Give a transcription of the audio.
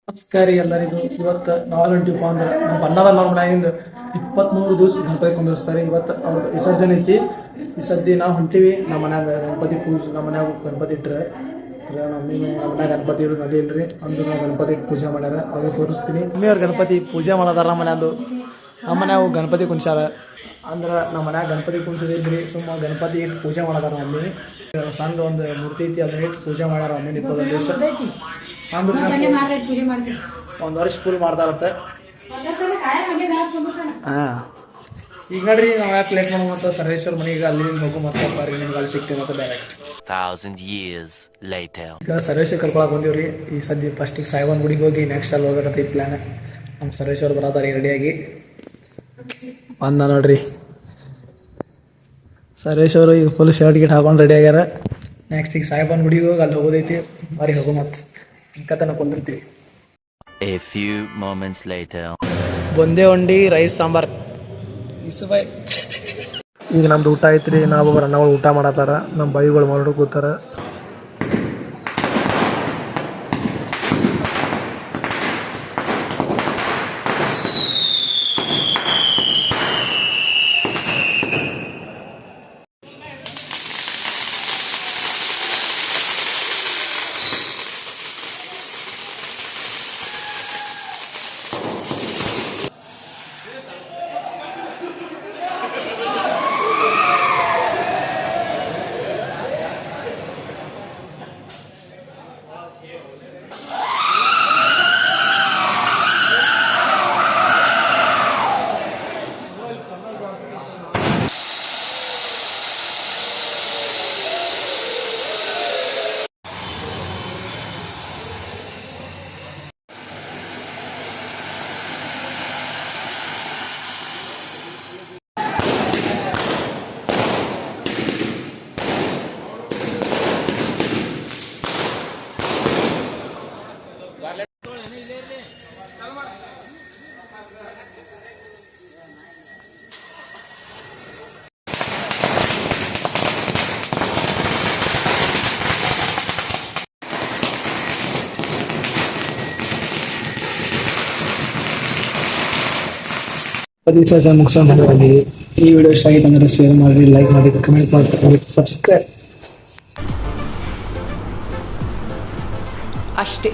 ನಮಸ್ಕಾರ ಎಲ್ಲರಿಗೂ. ಇವತ್ತು ನಾವು ಹೊಂಟಿವಪ್ಪ ಅಂದ್ರೆ ನಮ್ಮ ಬಣ್ಣದ ಮನೆಯಿಂದ 23 ದಿವಸ ಗಣಪತಿ ಕುಂದಿರ್ಸ್ತಾರೆ. ಇವತ್ತು ಅವ್ರ ವಿಸರ್ಜನೆ ಐತಿ. ಈ ಸದ್ಯ ನಾವು ಹೊಂಟಿವಿ. ನಮ್ಮ ಮನ್ಯಾಗ ಗಣಪತಿ ಪೂಜೆ, ನಮ್ಮ ಮನ್ಯಾಗ ಗಣಪತಿ ಇಟ್ಟರೆ ನಮ್ಮ ಮನ್ಯಾಗ ಗಣಪತಿ ಇರೋದು ನಡಿ ಇಲ್ರಿ ಅಂದ್ರೆ ನಾವು ಗಣಪತಿ ಪೂಜೆ ಮಾಡ್ಯಾರ. ಅವ್ರಿಗೆ ತೋರಿಸ್ತೀನಿ. ಮಮ್ಮಿಯವ್ರ ಗಣಪತಿ ಪೂಜೆ ಮಾಡೋದಾರ ನಮ್ಮ ಮನ್ಯಾದು. ನಮ್ಮ ಮನ್ಯಾಗ ಗಣಪತಿ ಕುಂಚಾರ ಅಂದ್ರೆ ನಮ್ಮ ಮನ್ಯಾಗ ಗಣಪತಿ ಕುಂಚೋದಿಲ್ರಿ. ಸುಮ್ಮ ಗಣಪತಿ ಇಟ್ಟು ಪೂಜೆ ಮಾಡೋದಾರ ಮಮ್ಮಿ. ಸಣ್ಣ ಒಂದು ಮೂರ್ತಿ ಐತಿ, ಅದನ್ನ ಇಟ್ಟು ಪೂಜೆ ಮಾಡ್ಯಾರ ಮಮ್ಮಿ. 20 ದಿವಸ ಅಂದ್ರೆ ಒಂದು ವರ್ಷ ಫುಲ್ ಮಾಡ್ತಾರತ್ತೆ. ಹಾಂ, ಈಗ ನೋಡ್ರಿ ನಾವು ಯಾಕೆ ಲೇಟ್ ಮಾಡೋ ಮತ್ತು ಸರ್ವೇಶ್ವರ ಮನೆಗೆ ಅಲ್ಲಿ ಹೋಗೋ ಮತ್ತೆ ನಿಮ್ಗೆ ಅಲ್ಲಿ ಸಿಗ್ತೀವಿ ಮತ್ತೆ ಡೈರೆಕ್ಟ್ 1000 years later. ಈಗ ಸರ್ವೇಶ್ವರ ಕರ್ಕೊಳಕ್ಕೆ ಬಂದೀವ್ರಿ. ಈ ಸದ್ಯ ಫಸ್ಟಿಗೆ ಸಾಯಿಬಾಬಾನ ಗುಡಿಗೆ ಹೋಗಿ ನೆಕ್ಸ್ಟ್ ಅಲ್ಲಿ ಹೋಗ್ಬೇಕಂತ ಪ್ಲಾನ್. ನಮ್ಮ ಸರ್ವೇಶ್ವರ ಬರತಾರೆ ರೆಡಿಯಾಗಿ ಬಂದ ನೋಡ್ರಿ. ಸರ್ವೇಶ್ವರು ಈಗ ಫುಲ್ ಶರ್ಟ್ ಗಿಟ್ ಹಾಕೊಂಡು ರೆಡಿ ಆಗ್ಯಾರ. ನೆಕ್ಸ್ಟ್ ಈಗ ಸಾಯಿಬಾಬಾನ ಗುಡಿಗೆ ಹೋಗಿ ಅಲ್ಲಿ ಹೋಗೋದೈತಿ. ಬಾರಿ ಹೋಗೋ ಮತ್ತೆ ಇಂಕತನ ಕುಂದಿರ್ತೀವಿ. A few moments later. ಬೊಂದೆ ಉಂಡಿ ರೈಸ್ ಸಾಂಬಾರ್ ಇಸುಬಾಯ್. ಈಗ ನಮ್ದು ಊಟ ಐತ್ರಿ. ನಾವು ಅಣ್ಣಗಳು ಊಟ ಮಾಡತ್ತಾರ. ನಮ್ಮ ಬಾಯಿಗಳು ಮರಡು ಕೂತಾರ. ಮುಗಿಸ್ಕೊಂಡು ಈ ವಿಡಿಯೋ ಇಷ್ಟ ಆಗಿತ್ತು ಅಂದ್ರೆ ಶೇರ್ ಮಾಡಿ, ಲೈಕ್ ಮಾಡಿ, ಕಮೆಂಟ್ ಮಾಡಿ, ಸಬ್ಸ್ಕ್ರೈಬ್ ಅಷ್ಟೇ.